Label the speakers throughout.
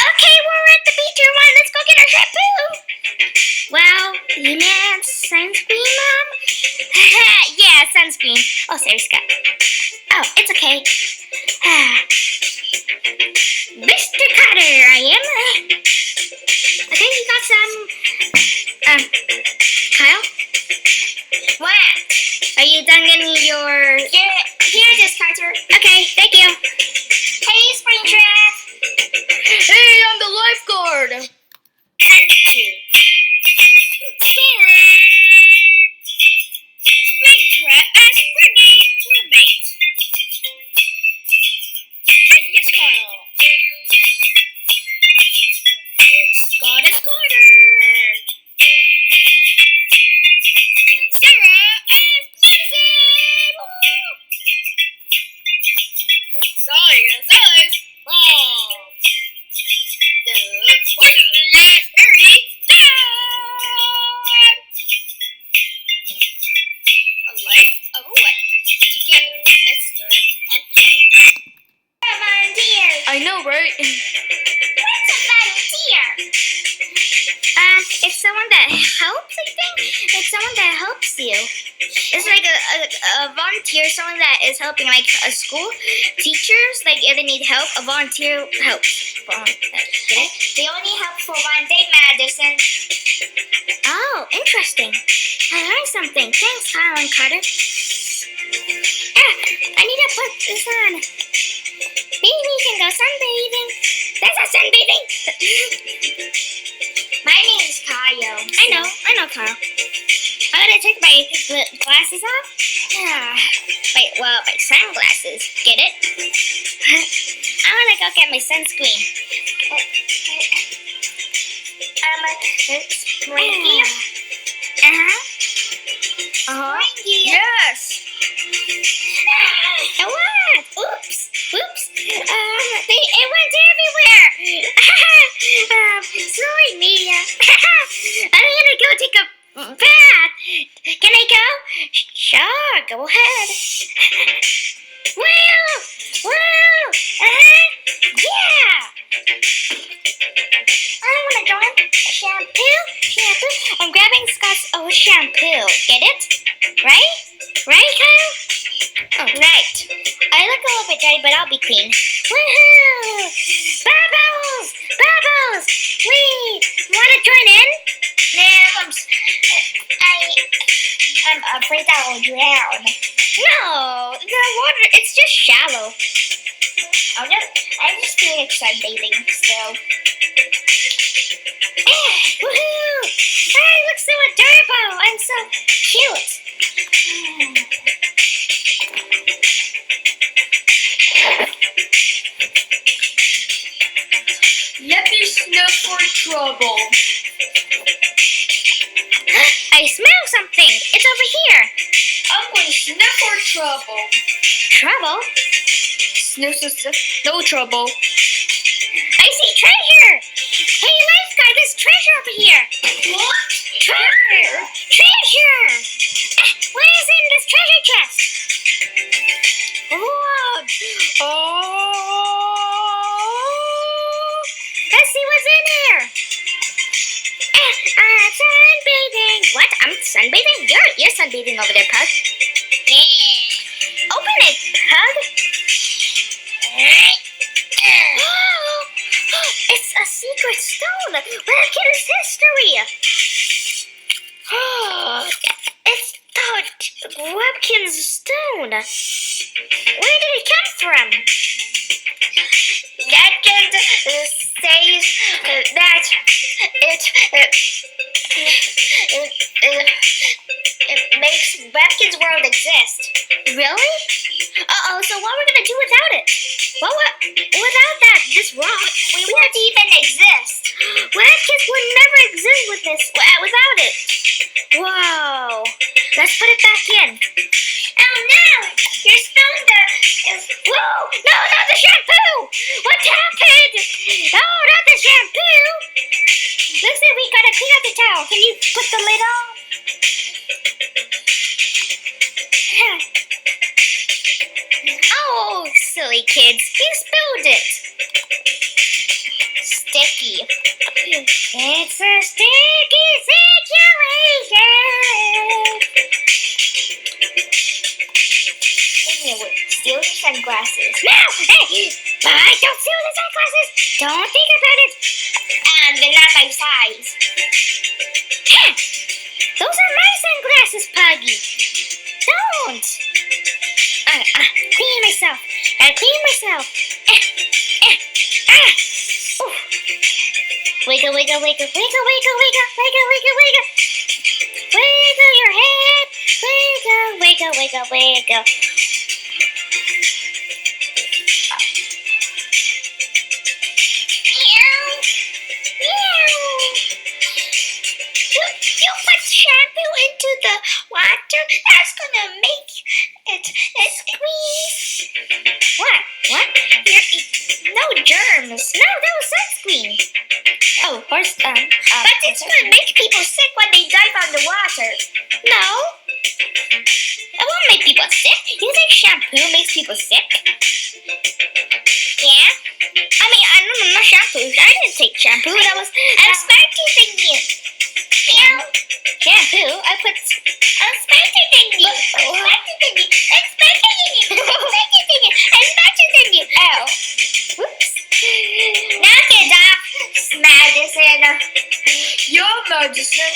Speaker 1: Okay, we're at the beach, everyone. Let's go get our shampoo. Well, you mean sunscreen, Mom? Yeah, sunscreen. Oh, sorry, Scott. Oh, it's okay. Mr. Carter, I am. Okay, you got some. Kyle? What? Are you done getting your... Here it is, Carter. Okay, thank you. Hey, Springtrap.
Speaker 2: Hey, I'm the lifeguard.
Speaker 1: Thank you. Springtrap and Springy, roommates. Yes, Kyle. Scott and Carter. Sarah and Maddison. Sorry. Oh. Yes, hurry. Dad. A life of a Webkinz. Together, let's learn and play. Volunteer.
Speaker 2: I know, right?
Speaker 1: What's a volunteer? It's someone that helps, I think. It's someone that helps you. It's like a volunteer, someone that is helping, like a school. Teachers, like if they need help, a volunteer helps. Okay? They only help for one day, Maddison. Oh, interesting. I learned something. Thanks, Kyle and Carter. I need to put this on. Maybe we can go sunbathing. That's not sunbathing. My name's Kyle. I know, Kyle. I'm gonna take my glasses off. My sunglasses. Get it? I wanna go get my sunscreen. Springy. Springy.
Speaker 2: Yes.
Speaker 1: What? Oops. It went everywhere. Sorry, Mia. I'm gonna go take a bath. Can I go? Sure, go ahead. Woo! Yeah. I want to go in. Shampoo. I'm grabbing Scott's old shampoo. Get it? Right, Kyle? Oh, right. I look a little bit dirty, but I'll be clean. Woohoo! Bubbles! Wait, wanna join in? No, I'm afraid I will drown. No, the water, it's just shallow. I'm just doing sunbathing, so. Woohoo! I look so adorable. I'm so cute.
Speaker 2: Let me sniff for trouble.
Speaker 1: I smell something. It's over here.
Speaker 2: I'm going to sniff for trouble.
Speaker 1: Trouble?
Speaker 2: Sniff. No trouble.
Speaker 1: I see treasure. Hey, lifeguard, there's treasure over here.
Speaker 2: What?
Speaker 1: Treasure. What is in this treasure chest? Whoa.
Speaker 2: Oh.
Speaker 1: Let's see what's in here. Sunbathing. What? I'm sunbathing? You're sunbathing over there, Pug. Yeah. Open it, Pug. It's a secret stone. Webkinz history. It's the Webkinz stone. Where did it come from? Webkinz says that it makes Webkinz world exist. Really? So what are we gonna do without it? Without this rock, we won't even exist. Webkinz would never exist without it. Whoa. Let's put it back in. Oh no! Your stone whoa! No, not the shampoo! What happened? Oh, not the shampoo! Looks like we gotta clean out the towel. Can you put the lid on? Oh, silly kids. You spilled it. Sticky. It's a sticky situation. Anyway, steal your sunglasses. No! Hey! Bye! Don't steal the sunglasses! Don't think about it. And they're not my size. Huh. Those are my sunglasses, Puggy. Don't! Clean myself. Clean myself. Ooh. Wiggle, wiggle, wiggle, wiggle, wiggle, wiggle, wiggle, wiggle, wiggle. Wiggle your head. Wiggle, wiggle, wiggle, wiggle. You put shampoo into the water, that's gonna make it squeeze. What? No germs. No, that was sunscreen. Oh, horse. But it's gonna make people sick when they dive on the water. No. It won't make people sick. You think shampoo makes people sick? Yeah. I mean, I don't know, not shampoo. I didn't take shampoo. That was a sparky thingy. Yeah. Shampoo? I put a sparky thingy. Sparky thingy. A sparky thingy. Sparky thingy. A sparky thingy. Ow. Whoops. Knock it off, Maddison.
Speaker 2: You're Maddison.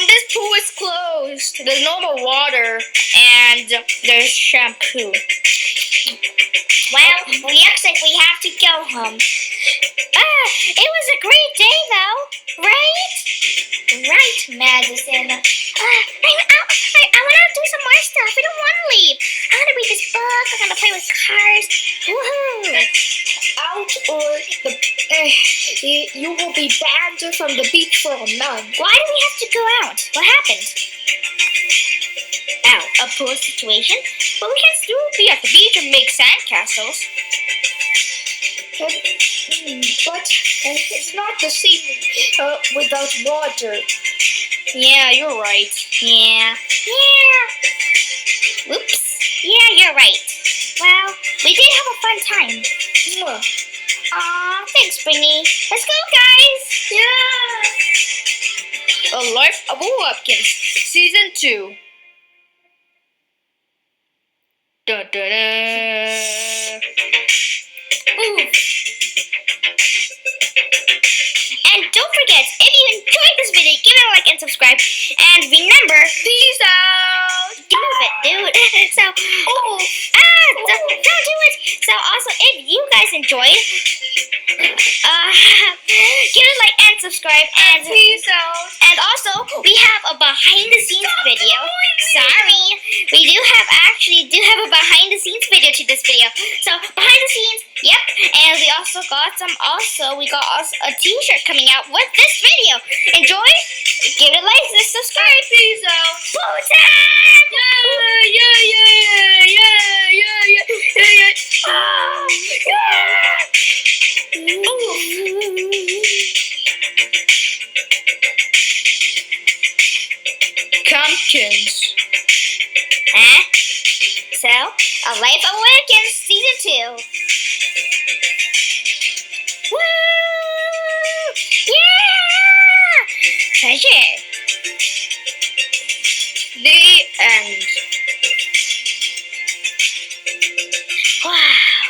Speaker 2: This pool is closed. There's no more water, and there's shampoo.
Speaker 1: Well, looks like we have to go home. It was a great day, though, right? Right, Maddison. I want to do some more stuff. I don't want to leave. I want to read this book. I want to play with cars. Woohoo!
Speaker 2: Out or you will be banned from the beach for a month.
Speaker 1: Why do we have to go out? What happened? Ow, a pool situation?
Speaker 2: But we can still be at the beach and make sandcastles. But it's not the same without water. Yeah, you're right.
Speaker 1: Yeah. Whoops. Yeah, you're right. Well, we did have a fun time. Aw, thanks, Springy. Let's go, guys.
Speaker 2: Yeah. A Life of a Webkinz, Season 2. Dun, dun, dun.
Speaker 1: Ooh. And don't forget, if you enjoyed this video, give it a like and subscribe. And remember,
Speaker 2: Peace out.
Speaker 1: Move it, dude. Don't do it. So also, if you guys enjoyed, give it a like and subscribe. And
Speaker 2: peace out.
Speaker 1: And also, we have a behind the scenes video. Sorry, we do have a behind the scenes video to this video. So behind the scenes, yep. And we also got a t-shirt coming out with this video. Enjoy. Give it a like and subscribe.
Speaker 2: Peace out.
Speaker 1: Boo time!
Speaker 2: Pumpkins.
Speaker 1: Huh? So, A Life of A Webkinz Season 2. Woo! Yeah! Treasure.
Speaker 2: The end.
Speaker 1: Wow.